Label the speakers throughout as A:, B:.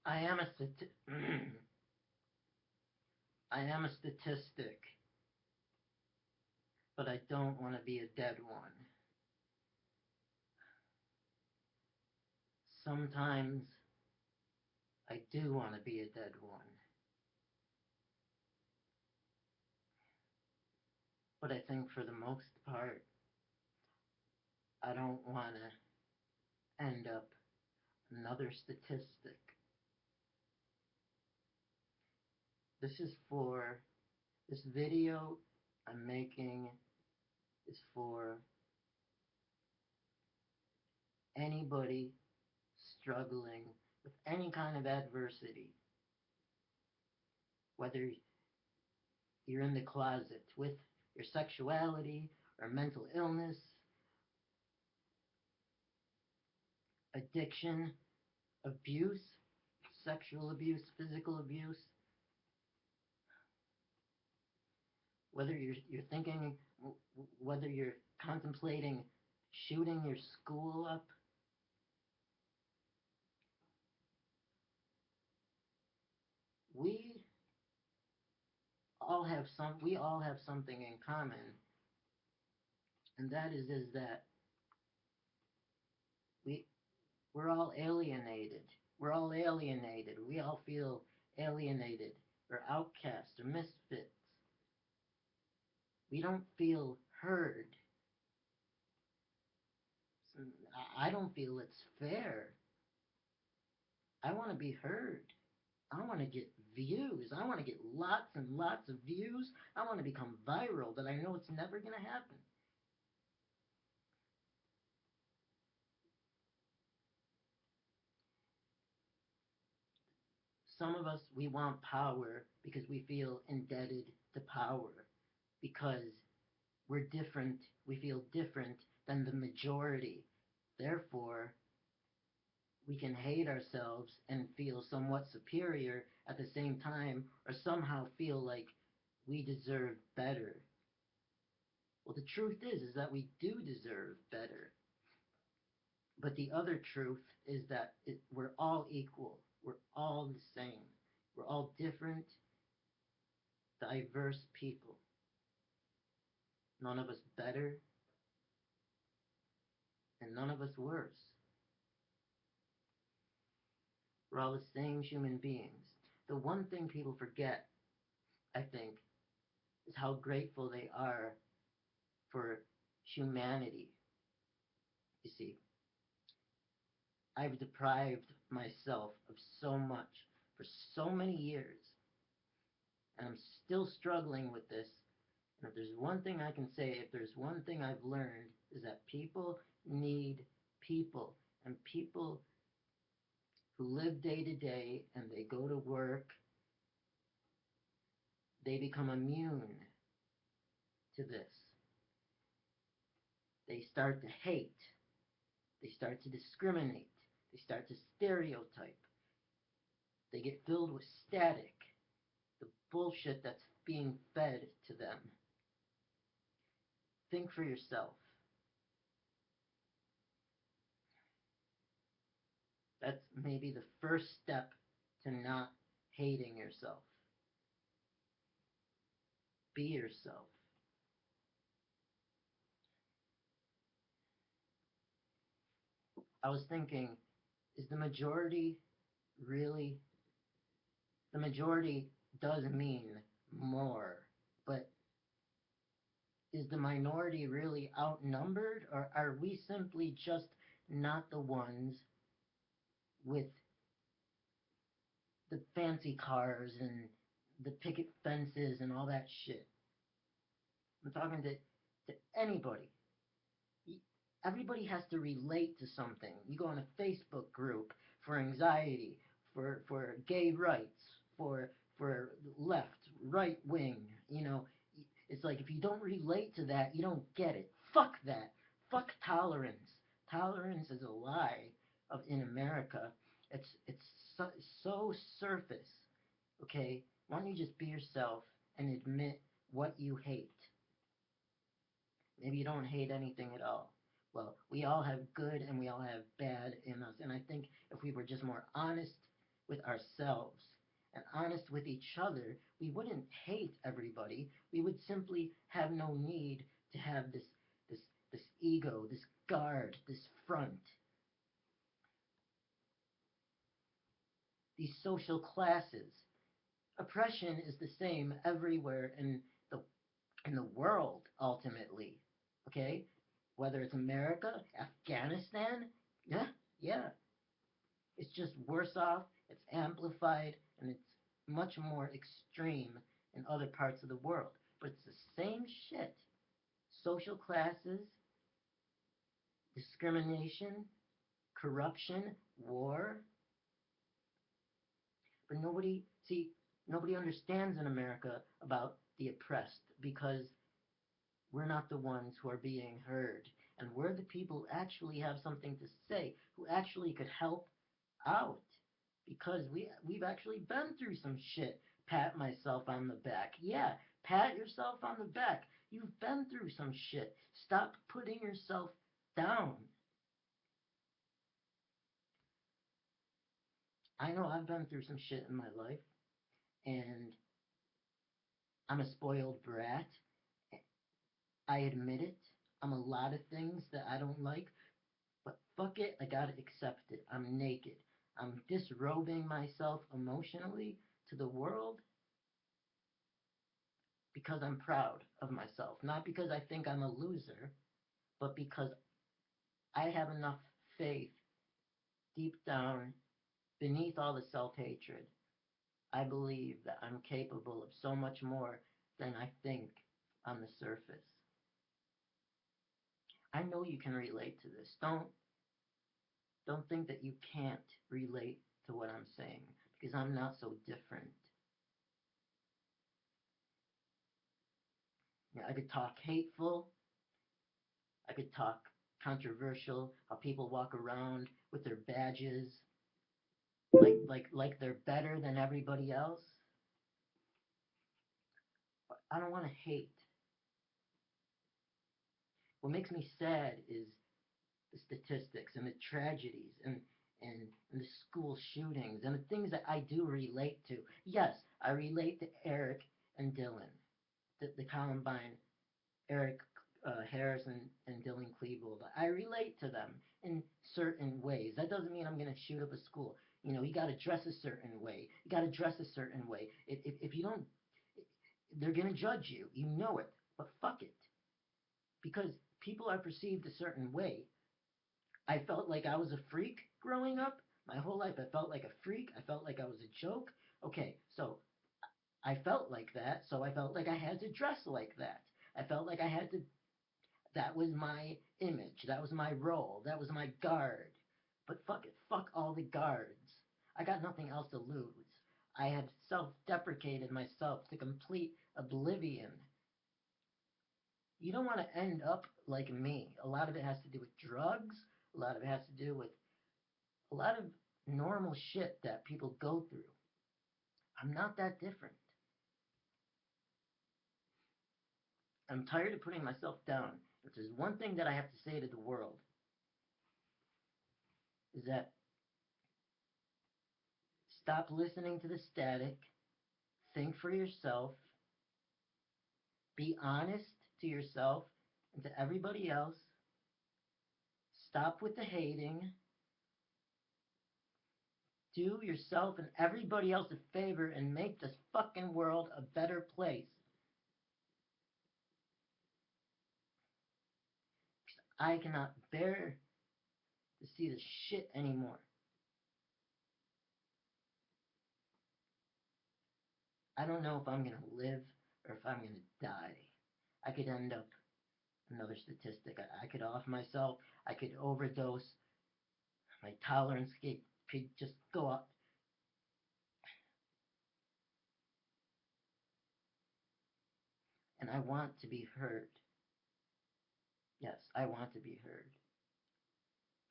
A: I am a I am a statistic, but I don't want to be a dead one. Sometimes I do want to be a dead one, but I think for the most part, I don't want to end up another statistic. This is for this video I'm making is for anybody struggling with any kind of adversity, whether you're in the closet with your sexuality or mental illness, addiction, abuse, sexual abuse, physical abuse, whether you're thinking, whether you're contemplating shooting your school up, we we all have something in common, and that is that we we're all alienated. We're all alienated. We all feel alienated or outcast or misfits. We don't feel heard. I don't feel it's fair. I want to be heard. I want to get views. I want to get lots and lots of views. I want to become viral, but I know it's never going to happen. Some of us, we want power because we feel indebted to power, because we're different, we feel different than the majority. Therefore, we can hate ourselves and feel somewhat superior at the same time, or somehow feel like we deserve better. Well, the truth is that we do deserve better. But the other truth is that we're all equal. We're all the same. We're all different, diverse people. None of us better, and none of us worse. We're all the same human beings. The one thing people forget, I think, is how grateful they are for humanity. You see, I've deprived myself of so much for so many years, and I'm still struggling with this. And if there's one thing I can say, if there's one thing I've learned, is that people need people. And people who live day to day and they go to work, they become immune to this. They start to hate. They start to discriminate. They start to stereotype. They get filled with static, the bullshit that's being fed to them. Think for yourself. That's maybe the first step to not hating yourself. Be yourself. I was thinking, is the majority really, the majority does mean more, but is the minority really outnumbered, or are we simply just not the ones with the fancy cars and the picket fences and all that shit? I'm talking to anybody. Everybody has to relate to something. You go on a Facebook group for anxiety, for gay rights, for left, right wing. It's like if you don't relate to that, you don't get it. Fuck that. Fuck tolerance. Tolerance is a lie in America. It's so surface. Okay, why don't you just be yourself and admit what you hate? Maybe you don't hate anything at all. Well, we all have good and we all have bad in us. And I think if we were just more honest with ourselves and honest with each other, we wouldn't hate everybody. We would simply have no need to have this this ego, this guard, this front, these social classes. Oppression is the same everywhere the in the world ultimately. Okay? Whether it's America, Afghanistan, yeah, yeah. It's just worse off, it's amplified, and it's much more extreme in other parts of the world. But it's the same shit. Social classes, discrimination, corruption, war. But nobody understands in America about the oppressed because we're not the ones who are being heard. And we're the people who actually have something to say, who actually could help out. Because we've actually been through some shit. Pat myself on the back. Yeah, pat yourself on the back. You've been through some shit. Stop putting yourself down. I know I've been through some shit in my life, and I'm a spoiled brat. I admit it. I'm a lot of things that I don't like, but fuck it, I gotta accept it. I'm naked. I'm disrobing myself emotionally to the world because I'm proud of myself. Not because I think I'm a loser, but because I have enough faith deep down beneath all the self hatred. I believe that I'm capable of so much more than I think on the surface. I know you can relate to this. Don't think that you can't relate to what I'm saying because I'm not so different. Yeah, I could talk hateful. I could talk controversial. How people walk around with their badges like they're better than everybody else. But I don't want to hate. What makes me sad is the statistics and the tragedies and the school shootings and the things that I do relate to. Yes, I relate to Eric and Dylan, the Columbine Eric Harris and Dylan Klebold. I relate to them in certain ways. That doesn't mean I'm going to shoot up a school. You know, you got to dress a certain way. You got to dress a certain way. If you don't, they're going to judge you. You know it. But fuck it. Because people are perceived a certain way. I felt like I was a freak growing up. My whole life, I felt like a freak. I felt like I was a joke. Okay, so I felt like that. So I felt like I had to dress like that. I felt like I had to. That was my image. That was my role. That was my guard. But fuck it. Fuck all the guards. I got nothing else to lose. I have self deprecated myself to complete oblivion. You don't want to end up like me. A lot of it has to do with drugs. A lot of it has to do with a lot of normal shit that people go through. I'm not that different. I'm tired of putting myself down. If there's one thing that I have to say to the world, is that stop listening to the static, think for yourself, be honest to yourself and to everybody else, stop with the hating, do yourself and everybody else a favor and make this fucking world a better place. I cannot bear to see this shit anymore. I don't know if I'm gonna live or if I'm gonna die. I could end up another statistic. I could off myself. I could overdose. My tolerance could just go up. And I want to be heard. Yes, I want to be heard.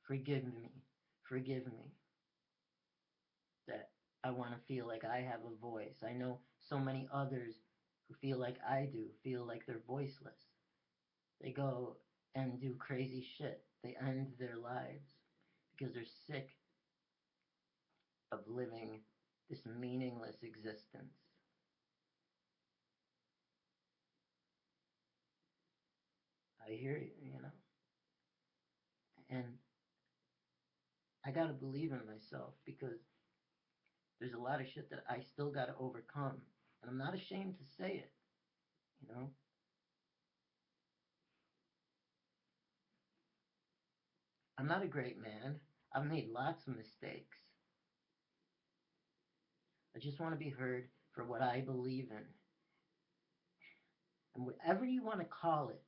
A: Forgive me. Forgive me that I want to feel like I have a voice. I know so many others who feel like I do, feel like they're voiceless. They go and do crazy shit. They end their lives because they're sick of living this meaningless existence. I hear you, you know, and I gotta believe in myself because there's a lot of shit that I still gotta overcome, and I'm not ashamed to say it. You know, I'm not a great man. I've made lots of mistakes. I just want to be heard for what I believe in, and whatever you want to call it,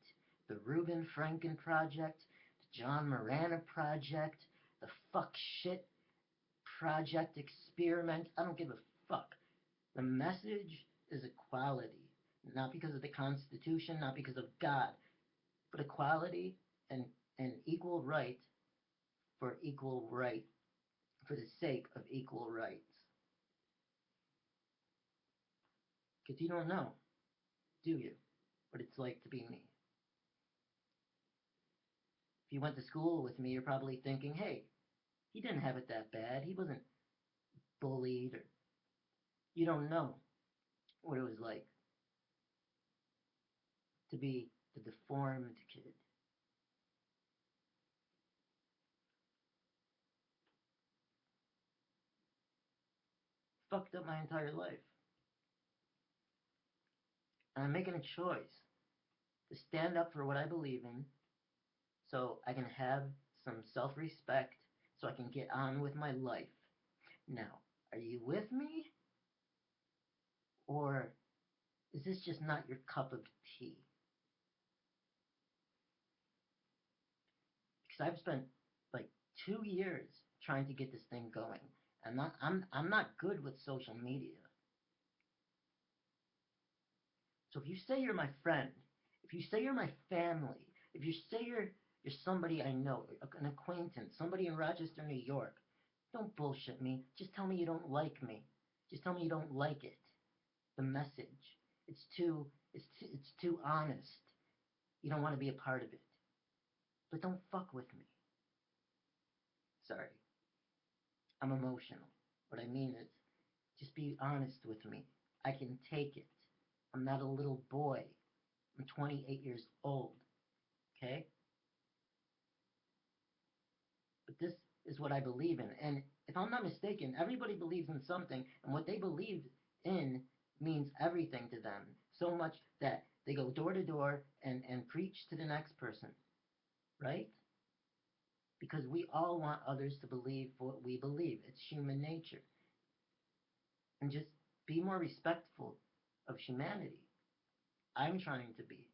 A: the Ruben Frankin project, the John Morana project, the fuck shit project experiment. I don't give a fuck. The message is equality, not because of the Constitution, not because of God, but equality and equal right for equal right, for the sake of equal rights. Because you don't know, do you? What it's like to be me. If you went to school with me, you're probably thinking, hey, he didn't have it that bad. He wasn't bullied, or you don't know what it was like to be the deformed kid. Fucked up my entire life. And I'm making a choice to stand up for what I believe in so I can have some self respect so I can get on with my life. Now, are you with me? Or is this just not your cup of tea? Because I've spent like 2 years trying to get this thing going. I'm not good with social media. So if you say you're my friend, if you say you're my family, if you say you're somebody I know, an acquaintance, somebody in Rochester, New York, don't bullshit me. Just tell me you don't like me. Just tell me you don't like it. The message. It's too honest. You don't want to be a part of it. But don't fuck with me. Sorry. I'm emotional. What I mean is just be honest with me. I can take it. I'm not a little boy. I'm 28 years old. Okay? But this is what I believe in. And if I'm not mistaken, everybody believes in something, and what they believe in means everything to them. So much that they go door to door and preach to the next person, right? Because we all want others to believe what we believe. It's human nature. And just be more respectful of humanity. I'm trying to be.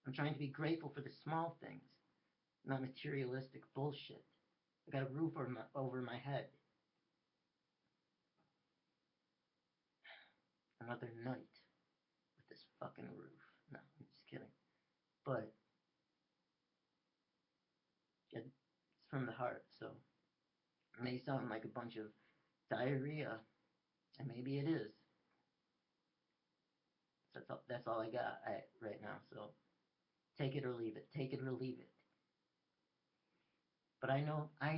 A: I'm trying to be grateful for the small things, not materialistic bullshit. I got a roof over my head. Another night with this fucking roof. No, I'm just kidding. But it's from the heart, so it may sound like a bunch of diarrhea, and maybe it is. That's all I got right now. So take it or leave it. Take it or leave it. But I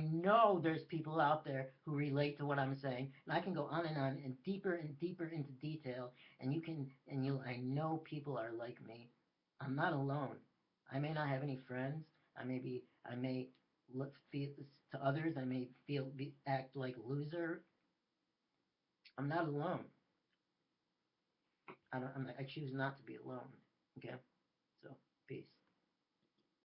A: know there's people out there who relate to what I'm saying, and I can go on and deeper into detail, and I know people are like me. I'm not alone. I may not have any friends. I may look feel to others. I may act like a loser. I'm not alone. I choose not to be alone. Okay.